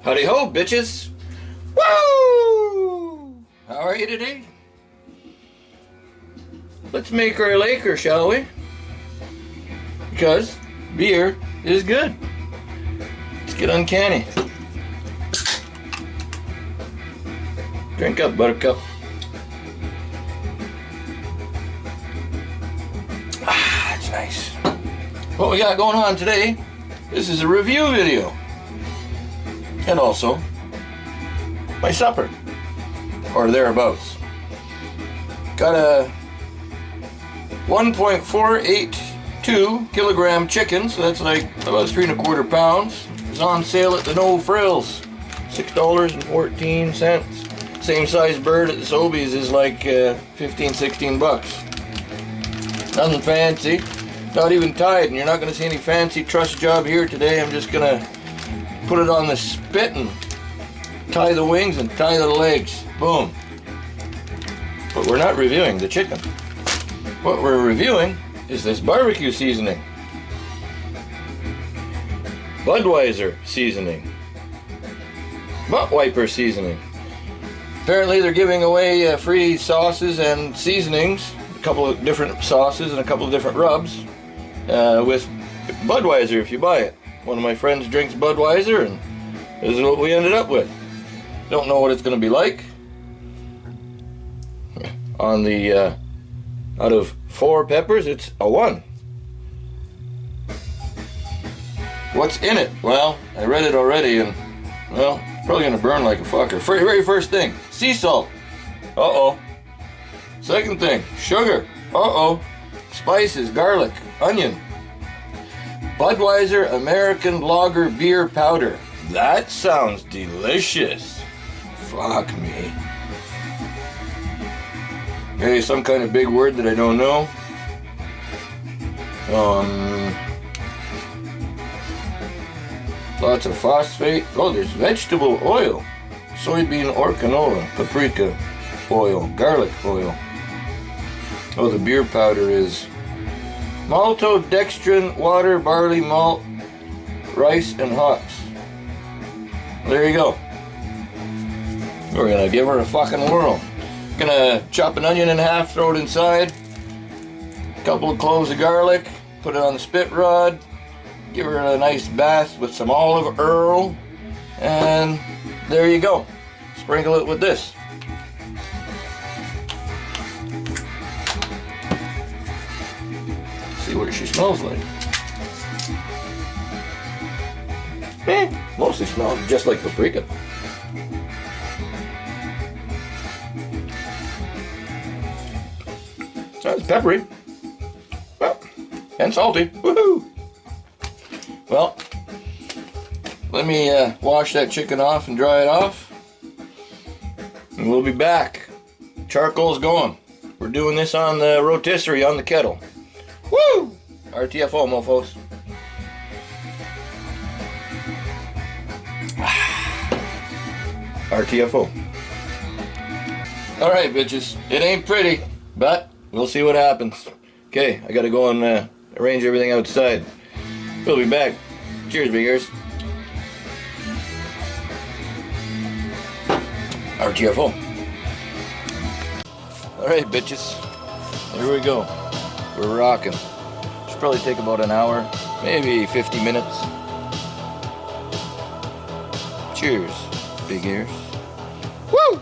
Howdy ho, bitches! Woo! How are you today? Let's make our Laker, shall we? Because beer is good. Let's get uncanny. Drink up, buttercup. Ah, that's nice. What we got going on today, this is a review video. And also, my supper. Or thereabouts. Got a 1.482 kilogram chicken, so that's like about 3 1/4 pounds. It's on sale at the No Frills. $6.14. Same size bird at the Sobeys is like 15, 16 bucks. Nothing fancy. Not even tied, and you're not going to see any fancy truss job here today. I'm just going to put it on the spit and tie the wings and tie the legs. Boom. But we're not reviewing the chicken. What we're reviewing is this barbecue seasoning. Budweiser seasoning. Butt wiper seasoning. Apparently they're giving away free sauces and seasonings, a couple of different sauces and a couple of different rubs with Budweiser if you buy it. One of my friends drinks Budweiser and this is what we ended up with. Don't know what it's going to be like. On the out of 4 peppers, it's a 1. What's in it? Well, I read it already and, well, probably gonna burn like a fucker. Very first thing, sea salt. Uh-oh. Second thing, sugar. Uh-oh. Spices, garlic, onion. Budweiser American Lager Beer Powder. That sounds delicious. Fuck me. Okay, some kind of big word that I don't know. Lots of phosphate. Oh, there's vegetable oil. Soybean or canola. Paprika oil. Garlic oil. Oh, the beer powder is maltodextrin, water, barley, malt, rice, and hops. There you go. We're gonna give her a fucking whirl. Gonna chop an onion in half, throw it inside. A couple of cloves of garlic. Put it on the spit rod. Give her a nice bath with some olive oil, and there you go. Sprinkle it with this. See what she smells like. Mostly smells just like paprika. So it's peppery, well, and salty. Woohoo! Well, let me wash that chicken off and dry it off, and we'll be back. Charcoal's going. We're doing this on the rotisserie on the kettle. Woo! RTFO, mofos. RTFO. Alright, bitches. It ain't pretty, but we'll see what happens. Okay, I gotta go and arrange everything outside. We'll be back. Cheers, big ears. RTFO. Alright, bitches. Here we go. We're rocking. Should probably take about an hour, maybe 50 minutes. Cheers, big ears. Woo!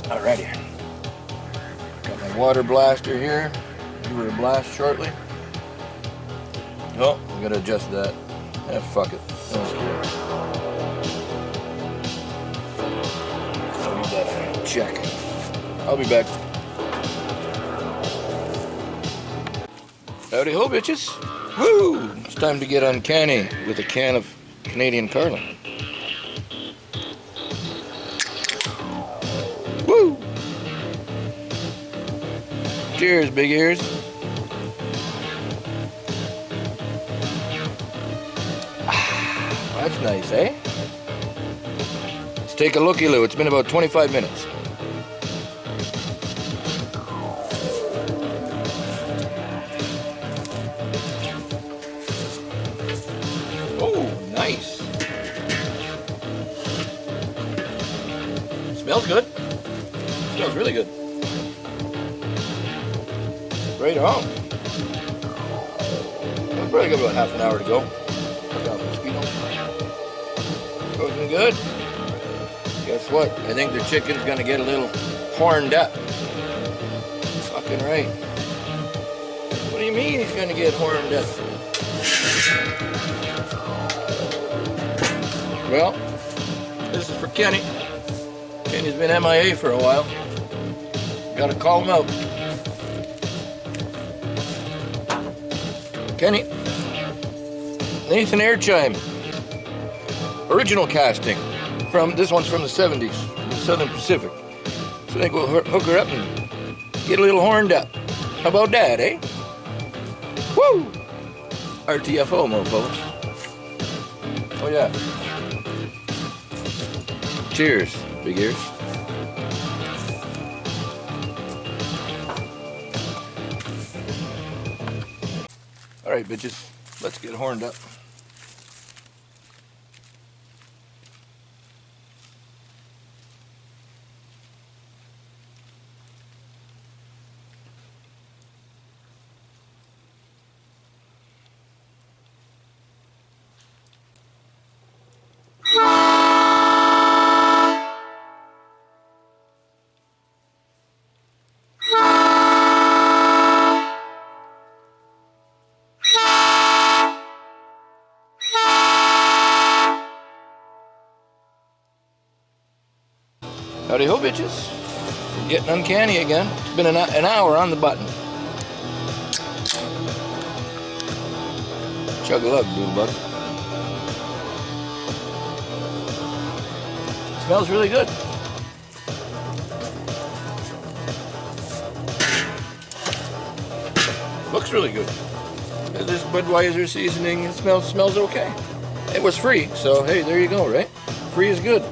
Alrighty. Got my water blaster here. Give her a blast shortly. Oh, we gotta adjust that. Eh, fuck it. Don't care. Leave that check. I'll be back. Howdy ho, bitches. Woo! It's time to get uncanny with a can of Canadian Carling. Woo! Cheers, big ears. That's nice, eh? Let's take a looky-loo. It's been about 25 minutes. Smells good. Smells really good. Right on. I've probably got about half an hour to go. Cooking good. Guess what? I think the chicken's gonna get a little horned up. Fucking right. What do you mean he's gonna get horned up? Well, this is for Kenny. Kenny's been MIA for a while. Gotta call him out. Kenny. Nathan Airchime. Original casting. This one's from the 70s, Southern Pacific. So I think we'll hook her up and get a little horned up. How about that, eh? Woo! RTFO, mofos. Oh yeah. Cheers, big ears. All right, bitches, let's get horned up. Howdy ho, bitches. We're getting uncanny again. It's been an hour on the button. Chug a lug, dude, bud. Smells really good. Looks really good. This Budweiser seasoning, it smells okay. It was free, so hey, there you go, right? Free is good.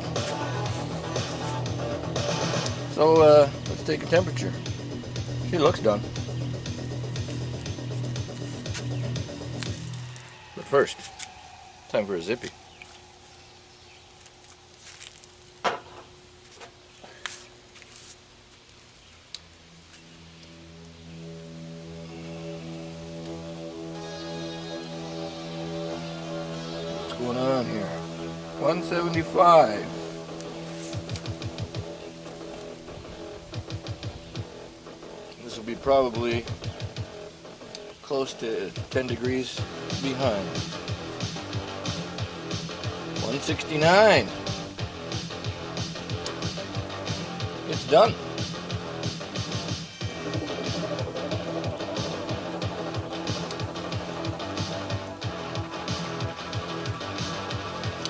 So let's take a temperature. She looks done. But first, time for a zippy. What's going on here? 175. This will be probably close to 10 degrees behind. 169. It's done.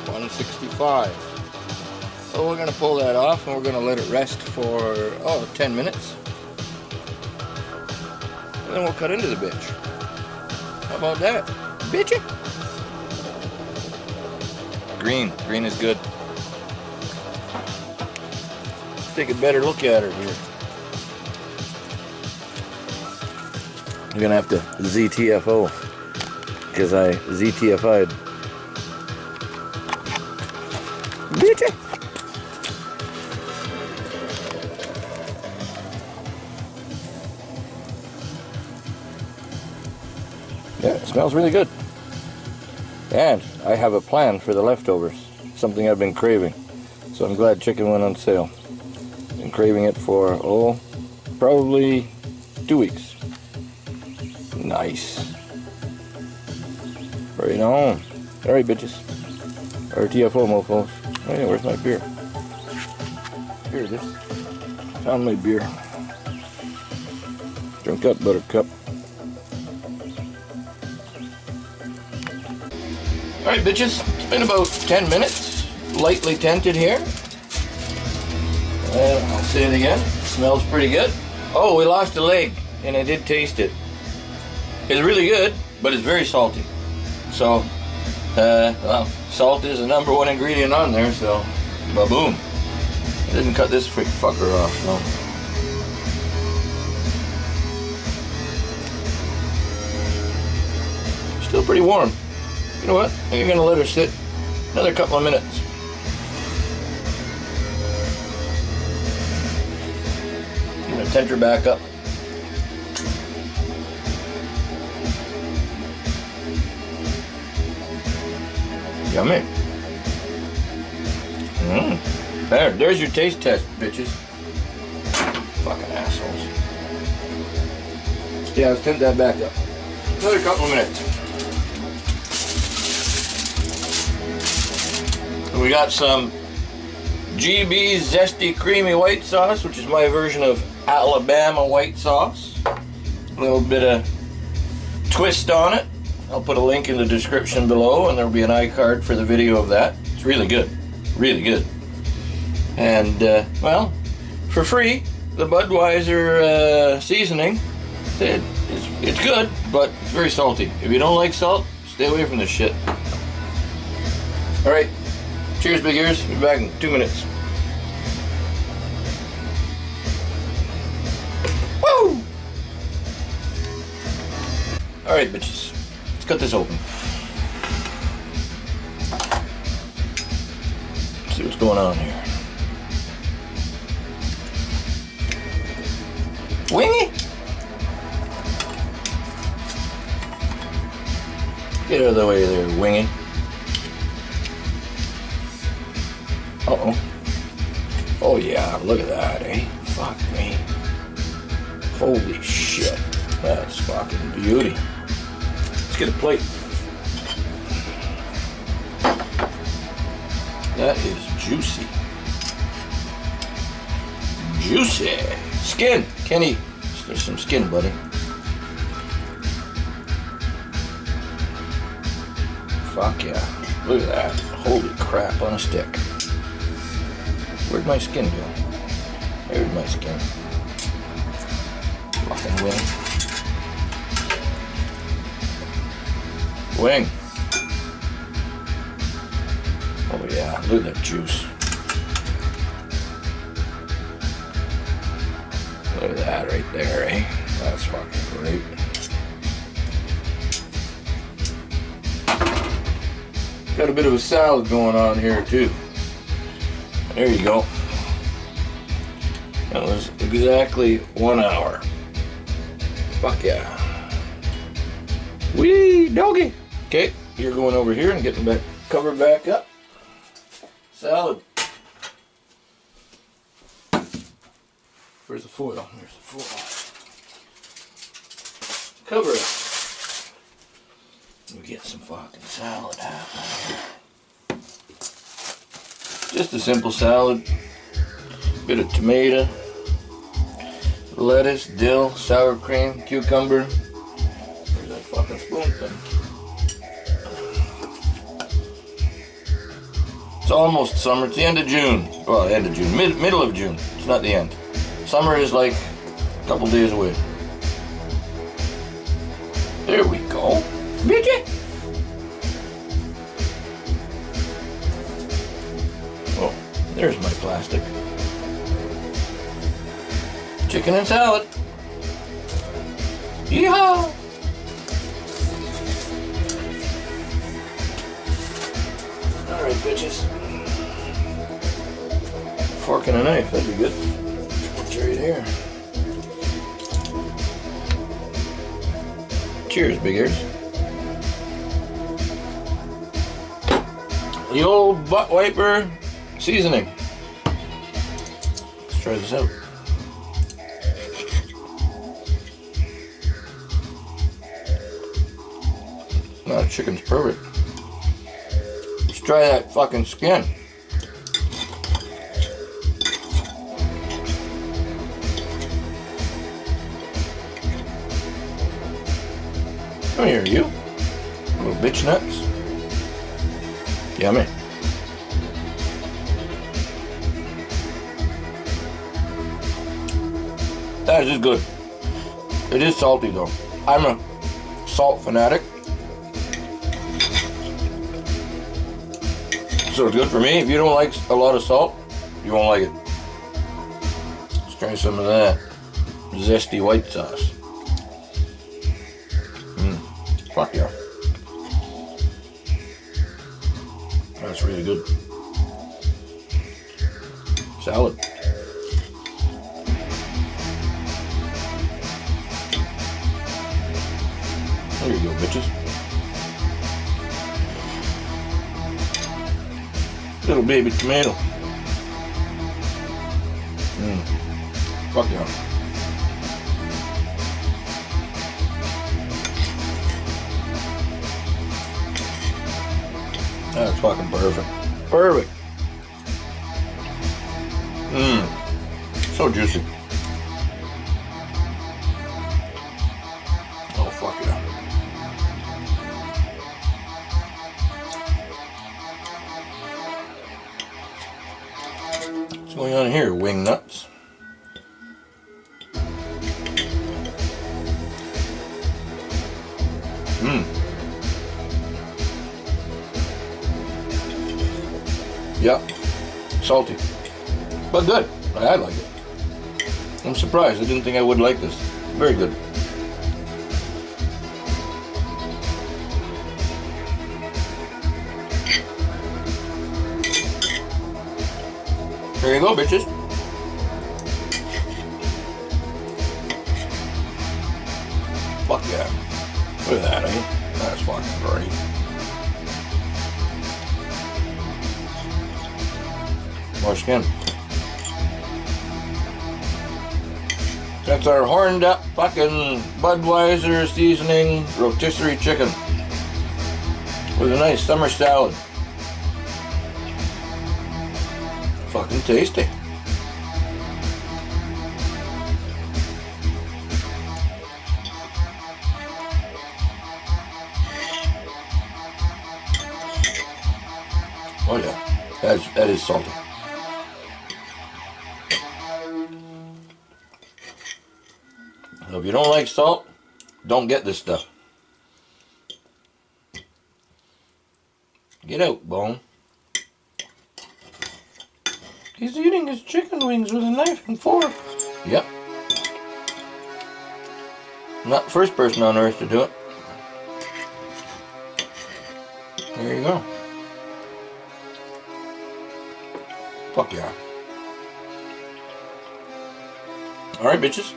$165. So we're going to pull that off and we're going to let it rest for 10 minutes. And then we'll cut into the bitch. How about that? Bitchy? Green. Green is good. Let's take a better look at her here. I'm going to have to ZTFO. Because I ZTFI'd. Bitchy! Yeah, it smells really good. And I have a plan for the leftovers. Something I've been craving. So I'm glad chicken went on sale. Been craving it for, probably 2 weeks. Nice. Right on. Alright, bitches. RTFO, mofos. Hey, where's my beer? Here it is. Found my beer. Drink up, buttercup. Alright, bitches, it's been about 10 minutes, lightly tinted here. And I'll say it again, smells pretty good. Oh, we lost a leg, and I did taste it. It's really good, but it's very salty. So, well, salt is the #1 ingredient on there, so, ba-boom. I didn't cut this freak fucker off, no. Still pretty warm. You know what? I'm gonna let her sit another couple of minutes. center back up. Yummy. There's your taste test, bitches. Fucking assholes. Yeah, let's tint that back up. Another couple of minutes. We got some GB Zesty Creamy White Sauce, which is my version of Alabama white sauce. A little bit of twist on it. I'll put a link in the description below, and there'll be an iCard for the video of that. It's really good. Really good. And, well, for free, the Budweiser seasoning, it's good, but it's very salty. If you don't like salt, stay away from this shit. Alright, cheers, big ears. Be back in 2 minutes. Woo! Alright, bitches. Let's cut this open. See what's going on here. Wingy! Get out of the way there, Wingy. Uh-oh. Oh yeah, look at that, eh? Fuck me. Holy shit. That's fucking beauty. Let's get a plate. That is juicy. Juicy. Skin. Kenny, there's some skin, buddy. Fuck yeah. Look at that. Holy crap on a stick. Where'd my skin go? There's my skin. Fucking wing. Wing. Oh yeah, look at that juice. Look at that right there, eh? That's fucking great. Got a bit of a salad going on here too. There you go. That was exactly 1 hour. Fuck yeah. Wee doggy. Okay, you're going over here and getting back covered back up. Salad. Where's the foil? There's the foil. Cover it. We get some fucking salad happening. Just a simple salad. Bit of tomato, lettuce, dill, sour cream, cucumber. Where's that fucking spoon thing? It's almost summer. It's the end of June. Well, end of June. Middle of June. It's not the end. Summer is like a couple days away. There we go. Bitchy! Oh, there's my plastic. Chicken and salad. Yeehaw! Alright, bitches. Fork and a knife, that'd be good. It's right here. Cheers, big ears. The old butt wiper seasoning. Let's try this out. Now the chicken's perfect. Let's try that fucking skin. Come here, you. Little bitch nuts. Yummy. That is just good. It is salty though. I'm a salt fanatic. So it's good for me. If you don't like a lot of salt, you won't like it. Let's try some of that zesty white sauce. Fuck yeah. That's really good. bitches. Little baby tomato. Fuck yeah. That's fucking perfect. Perfect. So juicy. Oh, fuck yeah. What's going on here, wing nuts? Yeah, salty, but good. I like it. I'm surprised. I didn't think I would like this. Very good. There you go, bitches. Fuck yeah. Look at that, eh? That's fucking great. More skin. That's our horned up fucking Budweiser seasoning rotisserie chicken with a nice summer salad. Fucking tasty. Oh yeah, that is salty. So if you don't like salt, don't get this stuff. Get out, Bone. He's eating his chicken wings with a knife and fork. Yep. Not the first person on earth to do it. There you go. Fuck yeah. Alright, bitches.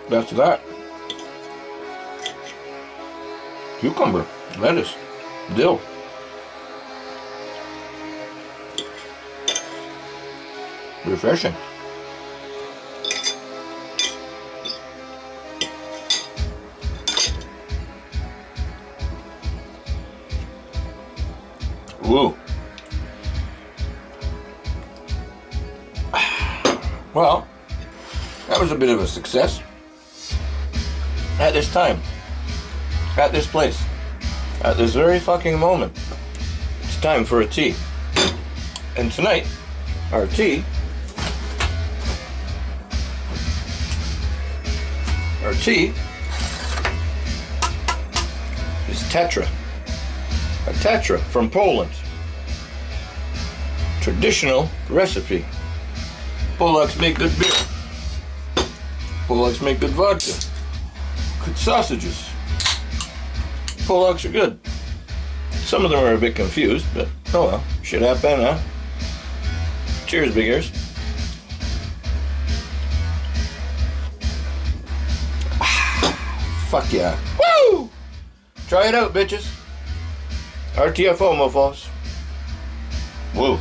That's that. Cucumber, lettuce, dill. Refreshing. Ooh. Well, that was a bit of a success. At this time, at this place, at this very fucking moment, it's time for a tea. And tonight, our tea is Tetra. A Tetra from Poland. Traditional recipe. Polacks make good beer. Polacks make good vodka. Good sausages. Polacks are good. Some of them are a bit confused, but oh well, shit happen, huh? Cheers, big ears. Fuck yeah. Woo! Try it out, bitches. RTFO, mofos. Woo.